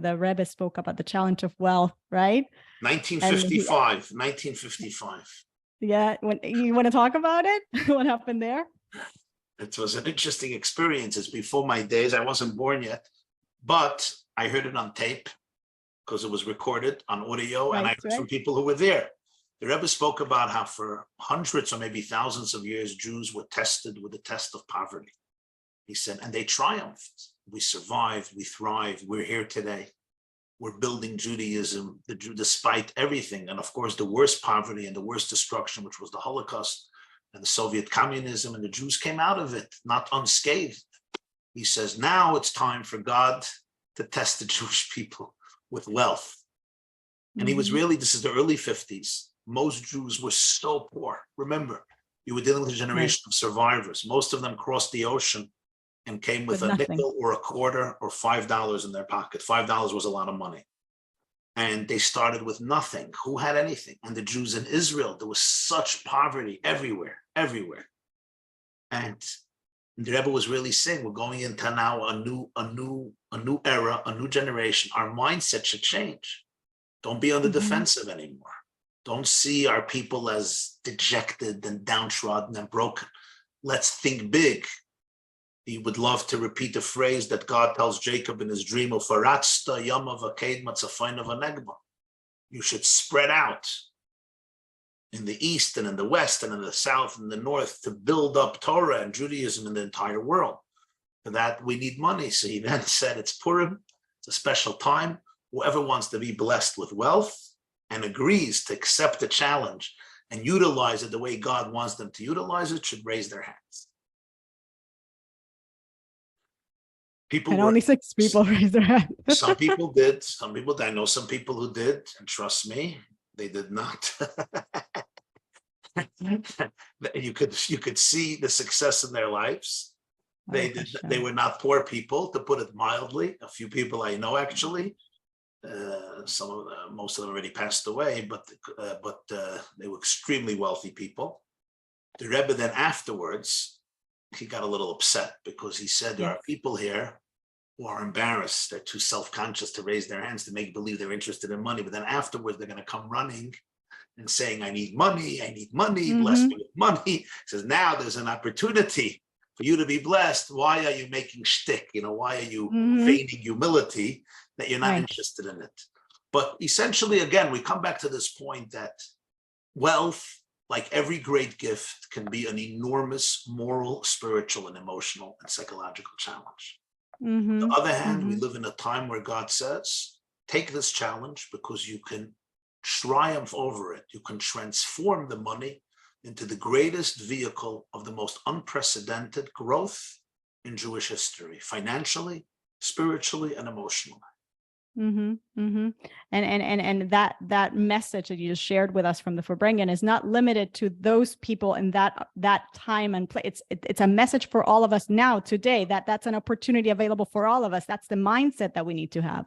the Rebbe spoke about the challenge of wealth, right? 1955. Yeah, you want to talk about it? What happened there? It was an interesting experience. It's before my days. I wasn't born yet, but I heard it on tape because it was recorded on audio, and I heard from people who were there. The Rebbe spoke about how for hundreds or maybe thousands of years, Jews were tested with the test of poverty. He said, and they triumphed. We survived, we thrived, we're here today. We're building Judaism despite everything. And of course, the worst poverty and the worst destruction, which was the Holocaust and the Soviet communism, and the Jews came out of it, not unscathed. He says, now it's time for God to test the Jewish people with wealth. And he was really, this is the early 50s. Most Jews were so poor. Remember, you were dealing with a generation of survivors. Most of them crossed the ocean and came with a nickel or a quarter or $5 in their pocket. $5 was a lot of money. And they started with nothing. Who had anything? And the Jews in Israel, there was such poverty everywhere. And the Rebbe was really saying, we're going into now a new era, a new generation. Our mindset should change. Don't be on the defensive anymore. Don't see our people as dejected and downtrodden and broken. Let's think big. He would love to repeat the phrase that God tells Jacob in his dream of Faratzta Yamav Aked Matzafainav Anegba. You should spread out in the east and in the west and in the south and the north to build up Torah and Judaism in the entire world. For that, we need money. So he then said, it's Purim, it's a special time. Whoever wants to be blessed with wealth and agrees to accept the challenge and utilize it the way God wants them to utilize it should raise their hands. Only 6 people raised their hand. Some people did. Some people did. I know some people who did, and trust me, they did not. You could see the success in their lives. They were not poor people, to put it mildly. A few people I know actually. Most of them already passed away, but they were extremely wealthy people. The Rebbe then afterwards, he got a little upset because he said there are people here who are embarrassed. They're too self-conscious to raise their hands to make believe they're interested in money. But then afterwards, they're going to come running and saying, I need money, bless me with money. He says, now there's an opportunity for you to be blessed. Why are you making shtick? Why are you feigning humility that you're not interested in it? But essentially, again, we come back to this point that wealth, like every great gift, can be an enormous moral, spiritual, and emotional and psychological challenge. On the other hand, we live in a time where God says, take this challenge because you can triumph over it. You can transform the money into the greatest vehicle of the most unprecedented growth in Jewish history, financially, spiritually, and emotionally. And that message that you just shared with us from the Farbrengen is not limited to those people in that time and place. It's a message for all of us now, today, that's an opportunity available for all of us. That's the mindset that we need to have.